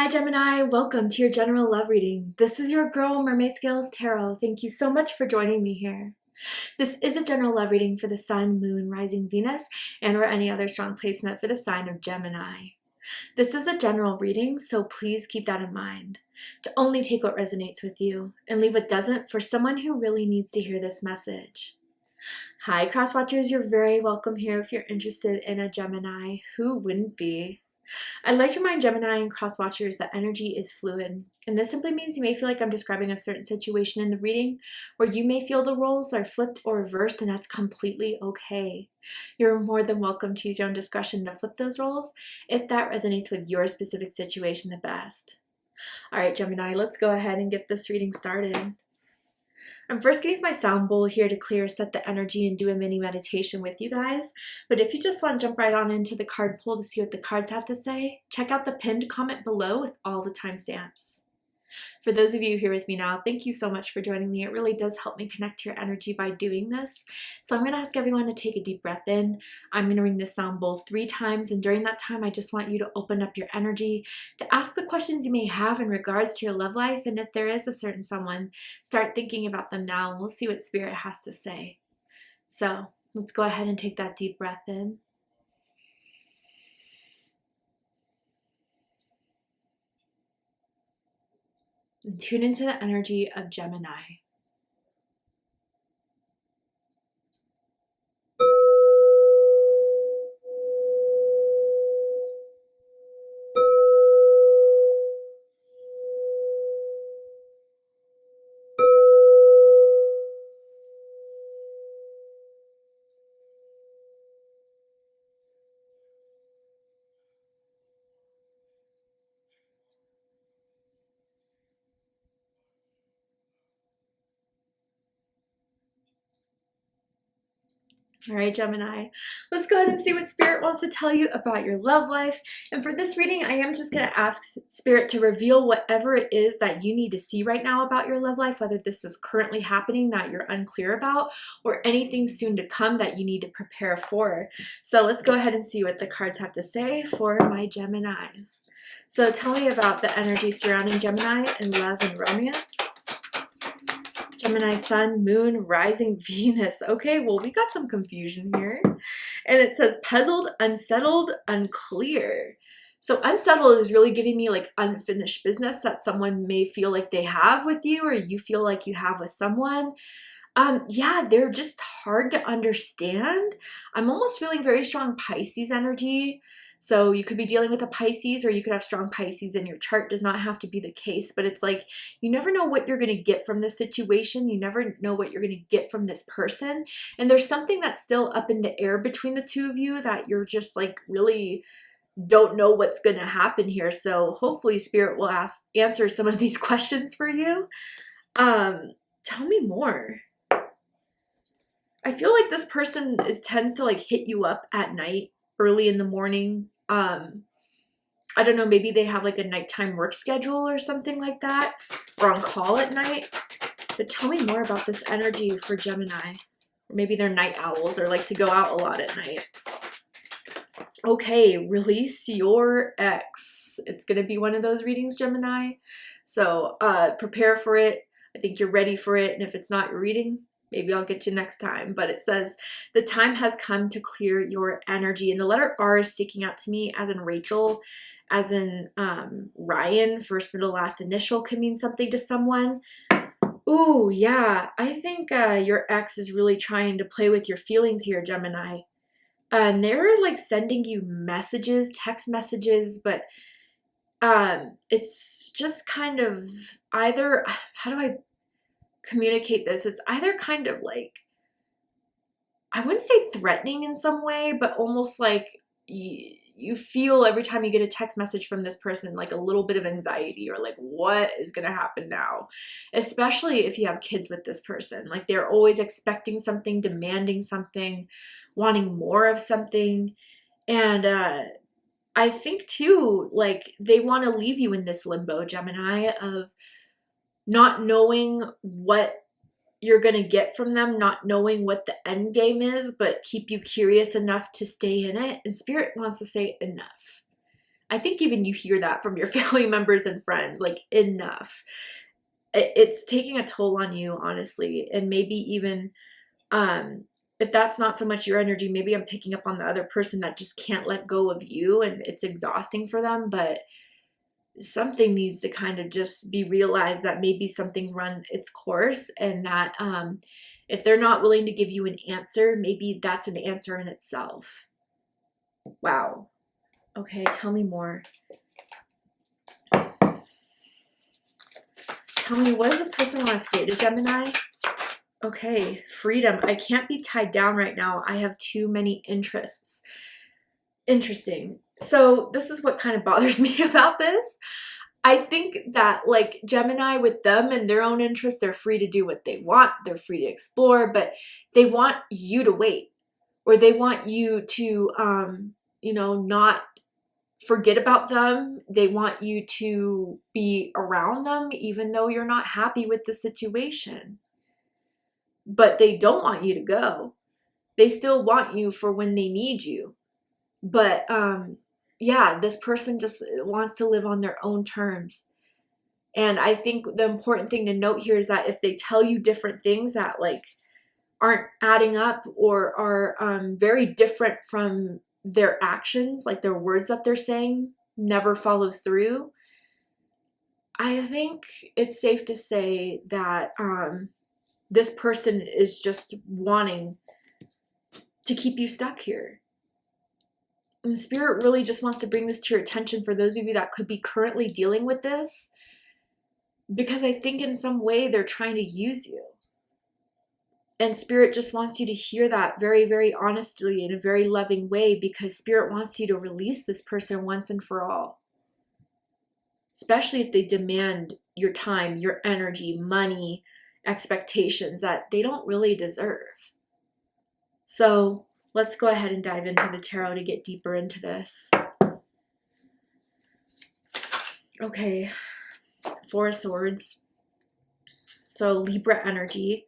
Hi Gemini, welcome to your general love reading. This is your girl Mermaid Scales Tarot. Thank you so much for joining me here. This is a general love reading for the Sun, Moon, Rising Venus, and or any other strong placement for the sign of Gemini. This is a general reading, so please keep that in mind. To only take what resonates with you and leave what doesn't for someone who really needs to hear this message. Hi Cross Watchers, you're very welcome here if you're interested in a Gemini. Who wouldn't be? I'd like to remind Gemini and cross watchers that energy is fluid, and this simply means you may feel like I'm describing a certain situation in the reading, or you may feel the roles are flipped or reversed, and that's completely okay. You're more than welcome to use your own discretion to flip those roles if that resonates with your specific situation the best. Alright Gemini, let's go ahead and get this reading started. I'm first going to use my sound bowl here to clear, set the energy, and do a mini meditation with you guys. But if you just want to jump right on into the card pull to see what the cards have to say, check out the pinned comment below with all the timestamps. For those of you here with me now, thank you so much for joining me. It really does help me connect to your energy by doing this. So I'm going to ask everyone to take a deep breath in. I'm going to ring this sound bowl 3 times, and during that time, I just want you to open up your energy to ask the questions you may have in regards to your love life, and if there is a certain someone, start thinking about them now, and we'll see what Spirit has to say. So let's go ahead and take that deep breath in. And tune into the energy of Gemini. All right, Gemini, let's go ahead and see what Spirit wants to tell you about your love life. And for this reading, I am just going to ask Spirit to reveal whatever it is that you need to see right now about your love life, whether this is currently happening that you're unclear about, or anything soon to come that you need to prepare for. So let's go ahead and see what the cards have to say for my Geminis. So tell me about the energy surrounding Gemini in love and romance. Gemini, Sun, Moon, Rising, Venus. Okay, well, we got some confusion here. And it says puzzled, unsettled, unclear. So unsettled is really giving me like unfinished business that someone may feel like they have with you, or you feel like you have with someone. Yeah, they're just hard to understand. I'm almost feeling very strong Pisces energy. So you could be dealing with a Pisces, or you could have strong Pisces in your chart. Does not have to be the case, but it's like you never know what you're going to get from this situation. You never know what you're going to get from this person. And there's something that's still up in the air between the two of you that you're just like really don't know what's going to happen here. So hopefully Spirit will answer some of these questions for you. Tell me more. I feel like this person tends to like hit you up at night, early in the morning. I don't know, maybe they have like a nighttime work schedule or something like that, or on call at night. But tell me more about this energy for Gemini. Or maybe they're night owls or like to go out a lot at night. Okay, release your ex. It's going to be one of those readings, Gemini. So prepare for it. I think you're ready for it. And if it's not your reading, maybe I'll get you next time. But it says, the time has come to clear your energy. And the letter R is sticking out to me, as in Rachel, as in Ryan, first, middle, last initial can mean something to someone. Ooh, yeah. I think your ex is really trying to play with your feelings here, Gemini. And they're like sending you messages, text messages, but it's just kind of either, how do I communicate this? It's either kind of like, I wouldn't say threatening in some way, but almost like you feel every time you get a text message from this person like a little bit of anxiety, or like what is going to happen now, especially if you have kids with this person. Like they're always expecting something, demanding something, wanting more of something. And I think too, like they want to leave you in this limbo, Gemini, of not knowing what you're going to get from them, not knowing what the end game is, but keep you curious enough to stay in it. And Spirit wants to say enough. I think even you hear that from your family members and friends, like, enough. It's taking a toll on you, honestly. And maybe even if that's not so much your energy, maybe I'm picking up on the other person that just can't let go of you and it's exhausting for them. But something needs to kind of just be realized, that maybe something run its course, and that if they're not willing to give you an answer, maybe that's an answer in itself. Wow. Okay, tell me more. Tell me, what does this person want to say to Gemini? Okay, freedom. I can't be tied down right now. I have too many interests. Interesting. So this is what kind of bothers me about this. I think that, like, Gemini, with them and their own interests, they're free to do what they want. They're free to explore, but they want you to wait, or they want you to, you know, not forget about them. They want you to be around them, even though you're not happy with the situation. But they don't want you to go. They still want you for when they need you. But yeah, this person just wants to live on their own terms. And I think the important thing to note here is that if they tell you different things that, like, aren't adding up, or are very different from their actions, like their words that they're saying never follows through, I think it's safe to say that this person is just wanting to keep you stuck here. And Spirit really just wants to bring this to your attention for those of you that could be currently dealing with this, because I think in some way they're trying to use you. And Spirit just wants you to hear that very, very honestly, in a very loving way, because Spirit wants you to release this person once and for all. Especially if they demand your time, your energy, money, expectations that they don't really deserve. So let's go ahead and dive into the tarot to get deeper into this. Okay, Four of Swords. So Libra energy.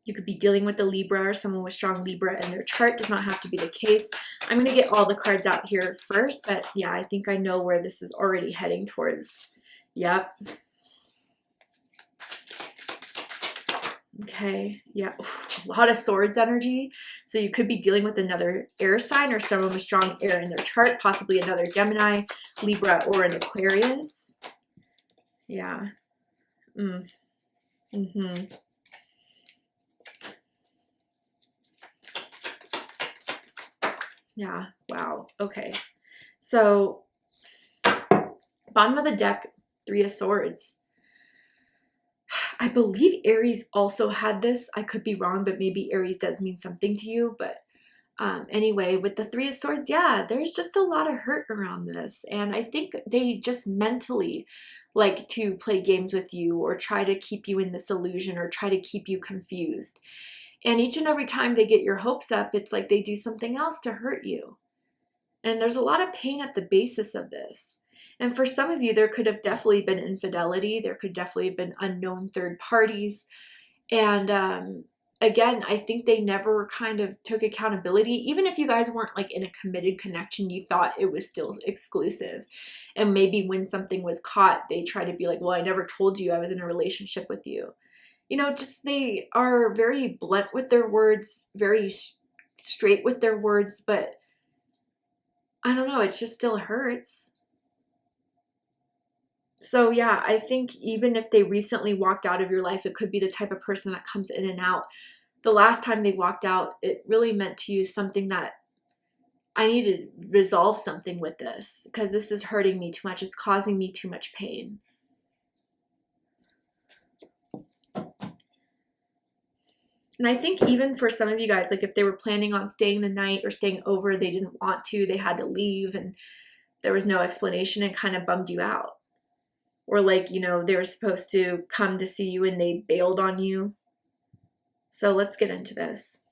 You could be dealing with a Libra or someone with strong Libra in their chart. Does not have to be the case. I'm going to get all the cards out here first, but yeah, I think I know where this is already heading towards. Yep. Okay, yeah, a lot of Swords energy. So you could be dealing with another air sign or someone with strong air in their chart, possibly another Gemini, Libra, or an Aquarius. Yeah. Yeah, wow. Okay. So, bottom of the deck, Three of Swords. I believe Aries also had this. I could be wrong, but maybe Aries does mean something to you. But anyway, with the Three of Swords, yeah, there's just a lot of hurt around this. And I think they just mentally like to play games with you, or try to keep you in this illusion, or try to keep you confused. And each and every time they get your hopes up, it's like they do something else to hurt you. And there's a lot of pain at the basis of this. And for some of you, there could have definitely been infidelity. There could definitely have been unknown third parties. And again, I think they never kind of took accountability. Even if you guys weren't like in a committed connection, you thought it was still exclusive. And maybe when something was caught, they try to be like, well, I never told you I was in a relationship with you. You know, just they are very blunt with their words, very straight with their words, but I don't know, it just still hurts. So yeah, I think even if they recently walked out of your life, it could be the type of person that comes in and out. The last time they walked out, it really meant to you something that I need to resolve something with this, because this is hurting me too much. It's causing me too much pain. And I think even for some of you guys, like if they were planning on staying the night or staying over, they didn't want to, they had to leave and there was no explanation, and kind of bummed you out. Or like, you know, they were supposed to come to see you and they bailed on you. So let's get into this.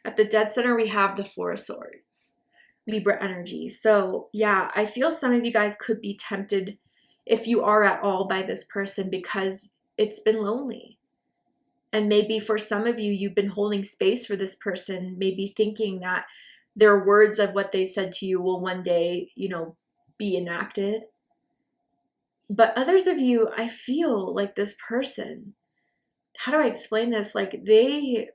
At the dead center, we have the Four of Swords, Libra energy. So yeah, I feel some of you guys could be tempted, if you are at all, by this person because it's been lonely. And maybe for some of you, you've been holding space for this person, maybe thinking that their words of what they said to you will one day, you know, be enacted. But others of you, I feel like this person, how do I explain this? Like they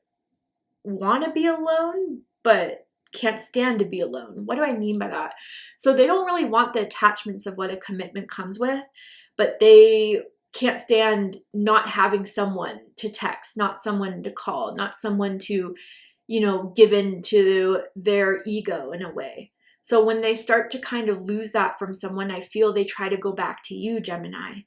want to be alone, but can't stand to be alone. What do I mean by that? So they don't really want the attachments of what a commitment comes with, but they can't stand not having someone to text, not someone to call, not someone to, you know, give in to their ego in a way. So when they start to kind of lose that from someone, I feel they try to go back to you, Gemini.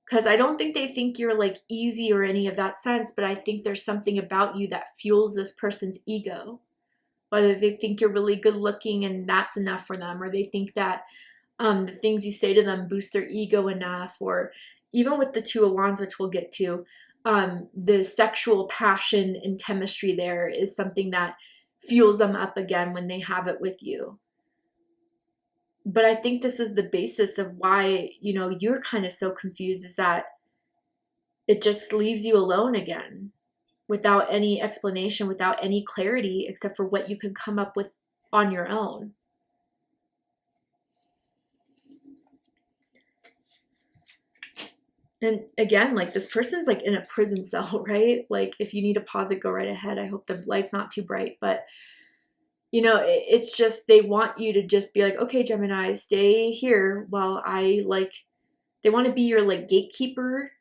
Because I don't think they think you're like easy or any of that sense, but I think there's something about you that fuels this person's ego. Whether they think you're really good looking and that's enough for them, or they think that the things you say to them boost their ego enough, or even with the Two of Wands, which we'll get to, the sexual passion and chemistry there is something that fuels them up again when they have it with you. But I think this is the basis of why, you know, you're kind of so confused, is that it just leaves you alone again without any explanation, without any clarity, except for what you can come up with on your own. And again, like this person's like in a prison cell, right? Like if you need to pause it, go right ahead. I hope the light's not too bright, but you know, it's just, they want you to just be like, okay, Gemini, stay here while I like, they want to be your like gatekeeper,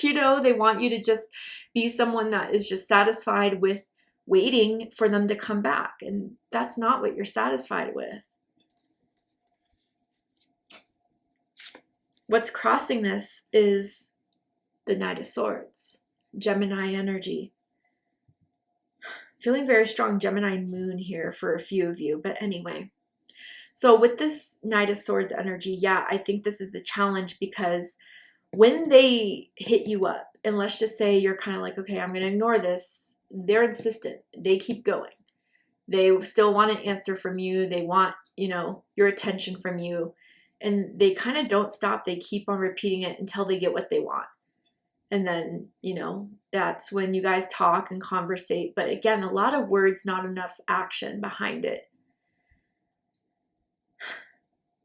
you know, they want you to just be someone that is just satisfied with waiting for them to come back. And that's not what you're satisfied with. What's crossing this is the Knight of Swords, Gemini energy. Feeling very strong Gemini moon here for a few of you, but anyway. So with this Knight of Swords energy, yeah, I think this is the challenge, because when they hit you up, and let's just say you're kind of like, okay, I'm going to ignore this, they're insistent. They keep going. They still want an answer from you. They want, you know, your attention from you. And they kind of don't stop. They keep on repeating it until they get what they want. And then, you know, that's when you guys talk and conversate. But again, a lot of words, not enough action behind it.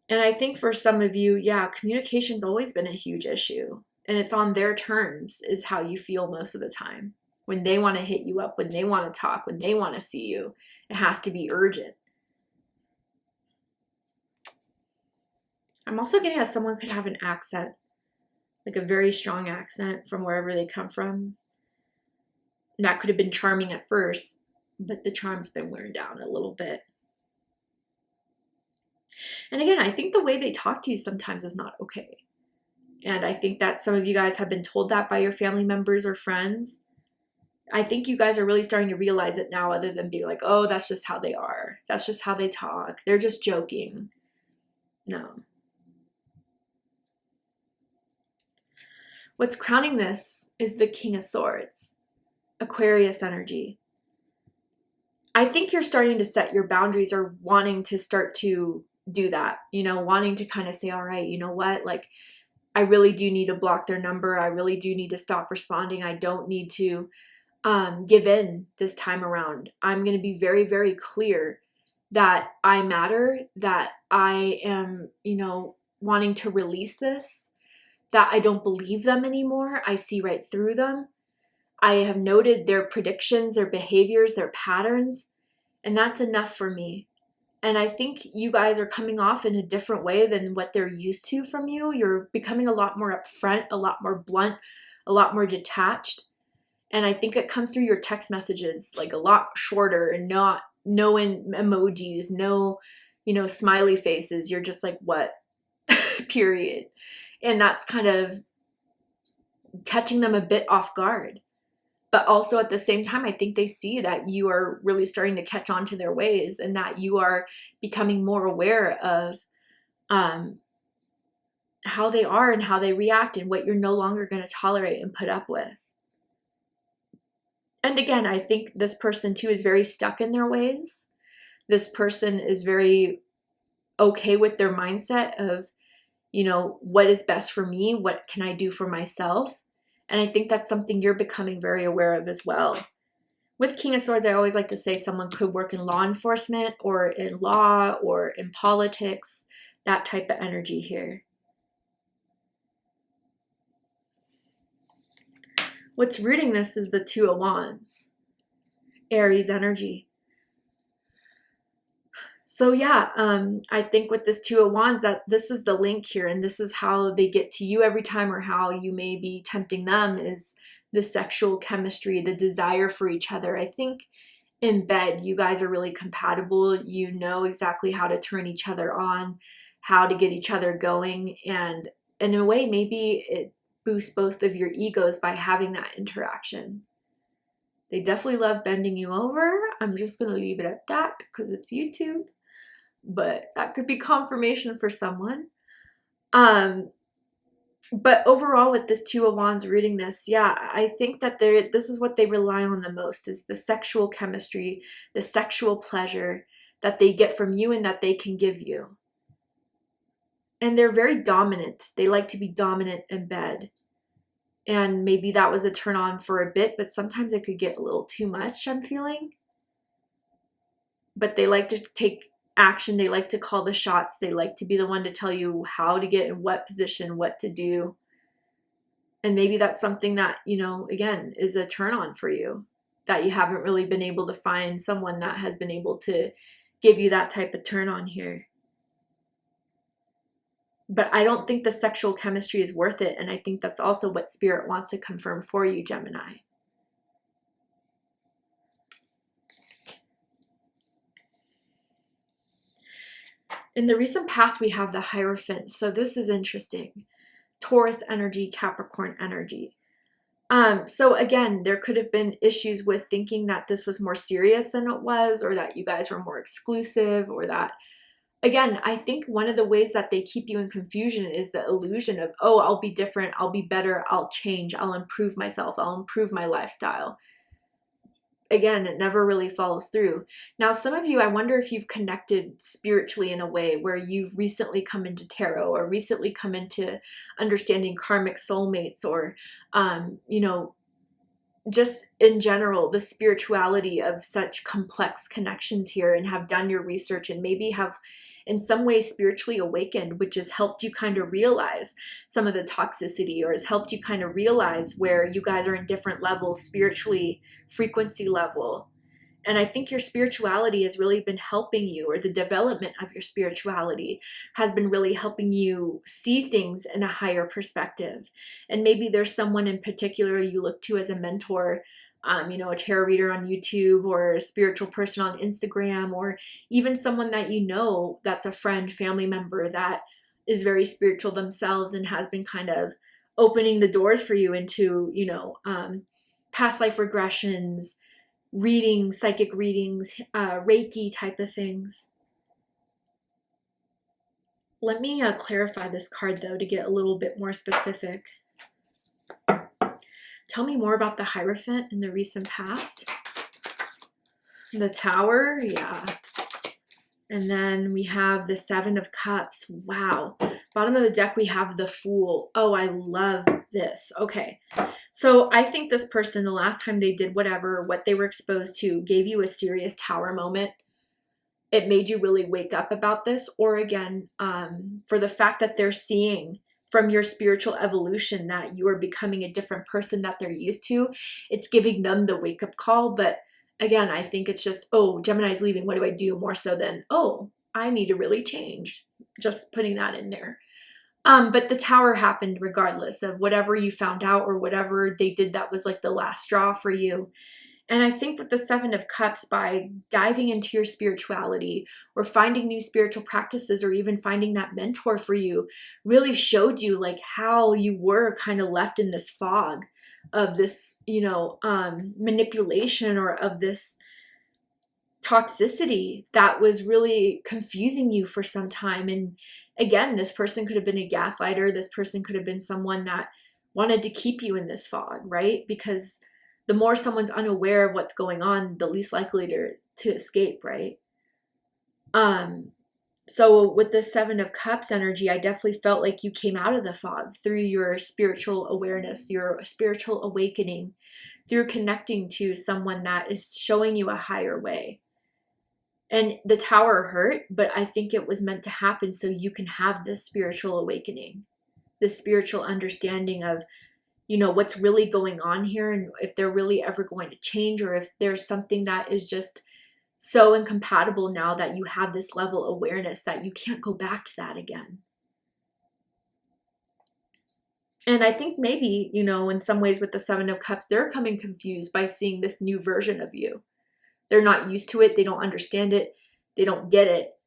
And I think for some of you, yeah, communication's always been a huge issue. And it's on their terms is how you feel most of the time. When they want to hit you up, when they want to talk, when they want to see you, it has to be urgent. I'm also getting that someone could have an accent, like a very strong accent from wherever they come from. And that could have been charming at first, but the charm's been wearing down a little bit. And again, I think the way they talk to you sometimes is not okay. And I think that some of you guys have been told that by your family members or friends. I think you guys are really starting to realize it now, other than being like, oh, that's just how they are. That's just how they talk. They're just joking. No. What's crowning this is the King of Swords, Aquarius energy. I think you're starting to set your boundaries, or wanting to start to do that, you know, wanting to kind of say, all right, you know what, like, I really do need to block their number. I really do need to stop responding. I don't need to give in this time around. I'm going to be very, very clear that I matter, that I am, you know, wanting to release this, that I don't believe them anymore. I see right through them. I have noted their predictions, their behaviors, their patterns, and that's enough for me. And I think you guys are coming off in a different way than what they're used to from you. You're becoming a lot more upfront, a lot more blunt, a lot more detached. And I think it comes through your text messages, like a lot shorter, and no emojis, no, you know, smiley faces. You're just like, what? Period. And that's kind of catching them a bit off guard. But also at the same time, I think they see that you are really starting to catch on to their ways, and that you are becoming more aware of how they are and how they react, and what you're no longer going to tolerate and put up with. And again, I think this person too is very stuck in their ways. This person is very okay with their mindset of, you know, what is best for me? What can I do for myself? And I think that's something you're becoming very aware of as well. With King of Swords, I always like to say someone could work in law enforcement or in law or in politics, that type of energy here. What's rooting this is the Two of Wands, Aries energy. So yeah, I think with this Two of Wands that this is the link here, and this is how they get to you every time, or how you may be tempting them, is the sexual chemistry, the desire for each other. I think in bed, you guys are really compatible. You know exactly how to turn each other on, how to get each other going. And in a way, maybe it boosts both of your egos by having that interaction. They definitely love bending you over. I'm just going to leave it at that because it's YouTube. But that could be confirmation for someone. But overall, with this Two of Wands reading this, yeah, I think that this is what they rely on the most, is the sexual chemistry, the sexual pleasure that they get from you and that they can give you. And they're very dominant. They like to be dominant in bed. And maybe that was a turn on for a bit, but sometimes it could get a little too much, I'm feeling. But they like to take action. They like to call the shots. They like to be the one to tell you how to get in what position, what to do. And maybe that's something that, you know, again, is a turn on for you, that you haven't really been able to find someone that has been able to give you that type of turn on here. But I don't think the sexual chemistry is worth it. And I think that's also what Spirit wants to confirm for you, Gemini. In the recent past, we have the Hierophant. So this is interesting. Taurus energy, Capricorn energy. So again, there could have been issues with thinking that this was more serious than it was, or that you guys were more exclusive, or that, again, I think one of the ways that they keep you in confusion is the illusion of, oh, I'll be different, I'll be better, I'll change, I'll improve myself, I'll improve my lifestyle. Again, it never really follows through. Now, some of you, I wonder if you've connected spiritually in a way where you've recently come into tarot, or recently come into understanding karmic soulmates, or, you know, just in general, the spirituality of such complex connections here, and have done your research and maybe have in some way spiritually awakened, which has helped you kind of realize some of the toxicity, or has helped you kind of realize where you guys are in different levels spiritually, frequency level. And I think your spirituality has really been helping you, or the development of your spirituality has been really helping you see things in a higher perspective. And maybe there's someone in particular you look to as a mentor, you know, a tarot reader on YouTube, or a spiritual person on Instagram, or even someone that you know that's a friend, family member that is very spiritual themselves and has been kind of opening the doors for you into, you know, past life regressions, readings, psychic readings, Reiki type of things. Let me clarify this card though to get a little bit more specific. Tell me more about the Hierophant in the recent past. The Tower, yeah. And then we have the Seven of Cups. Wow. Bottom of the deck, we have the Fool. Oh, I love this. Okay. So I think this person, the last time they did whatever, what they were exposed to, gave you a serious Tower moment. It made you really wake up about this. Or again, for the fact that they're seeing from your spiritual evolution that you are becoming a different person that they're used to, it's giving them the wake-up call. But again, I think it's just, oh, Gemini's leaving, what do I do? More so than, oh, I need to really change. Just putting that in there. But the Tower happened regardless of whatever you found out, or whatever they did that was like the last straw for you. And I think with the Seven of Cups, by diving into your spirituality, or finding new spiritual practices, or even finding that mentor for you, really showed you like how you were kind of left in this fog of this, you know, manipulation, or of this toxicity that was really confusing you for some time. And again, this person could have been a gaslighter. This person could have been someone that wanted to keep you in this fog, right? Because the more someone's unaware of what's going on, the least likely to escape, right? So with the Seven of Cups energy, I definitely felt like you came out of the fog through your spiritual awareness, your spiritual awakening, through connecting to someone that is showing you a higher way. And the tower hurt, but I think it was meant to happen so you can have this spiritual awakening, this spiritual understanding of, you know, what's really going on here, and if they're really ever going to change, or if there's something that is just so incompatible now that you have this level of awareness that you can't go back to that again. And I think maybe, you know, in some ways with the Seven of Cups, they're coming confused by seeing this new version of you. They're not used to it. They don't understand it. They don't get it.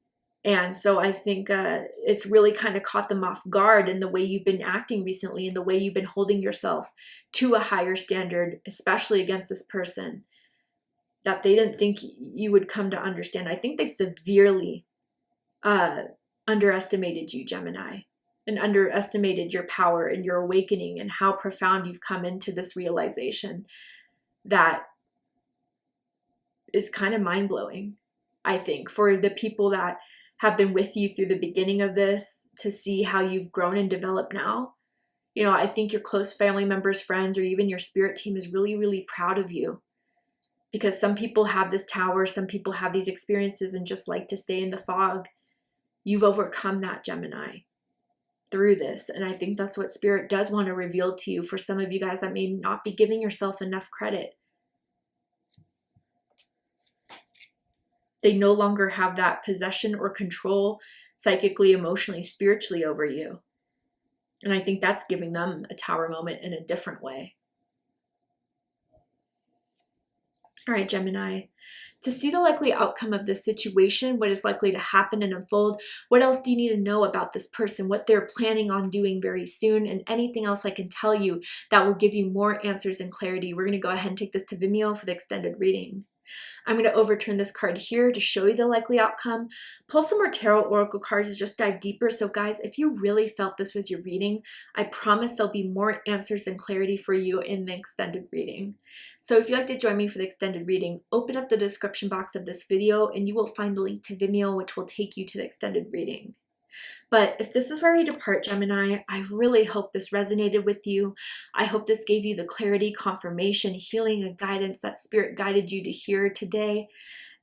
And so I think it's really kind of caught them off guard in the way you've been acting recently, and the way you've been holding yourself to a higher standard, especially against this person, that they didn't think you would come to understand. I think they severely underestimated you, Gemini, and underestimated your power and your awakening, and how profound you've come into this realization that is kind of mind-blowing, I think, for the people that have been with you through the beginning of this, to see how you've grown and developed now. You know, I think your close family members, friends, or even your spirit team is really, really proud of you, because some people have this tower, some people have these experiences and just like to stay in the fog. You've overcome that, Gemini, through this. And I think that's what Spirit does want to reveal to you, for some of you guys that may not be giving yourself enough credit. They no longer have that possession or control psychically, emotionally, spiritually over you. And I think that's giving them a tower moment in a different way. All right, Gemini. To see the likely outcome of this situation, what is likely to happen and unfold, what else do you need to know about this person, what they're planning on doing very soon, and anything else I can tell you that will give you more answers and clarity, we're going to go ahead and take this to Vimeo for the extended reading. I'm going to overturn this card here to show you the likely outcome. Pull some more tarot oracle cards to just dive deeper. So guys, if you really felt this was your reading, I promise there'll be more answers and clarity for you in the extended reading. So if you'd like to join me for the extended reading, open up the description box of this video and you will find the link to Vimeo, which will take you to the extended reading. But if this is where we depart, Gemini, I really hope this resonated with you. I hope this gave you the clarity, confirmation, healing, and guidance that Spirit guided you to hear today.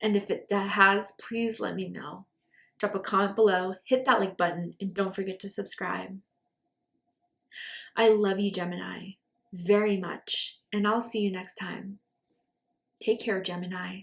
And if it has, please let me know. Drop a comment below, hit that like button, and don't forget to subscribe. I love you, Gemini, very much, and I'll see you next time. Take care, Gemini.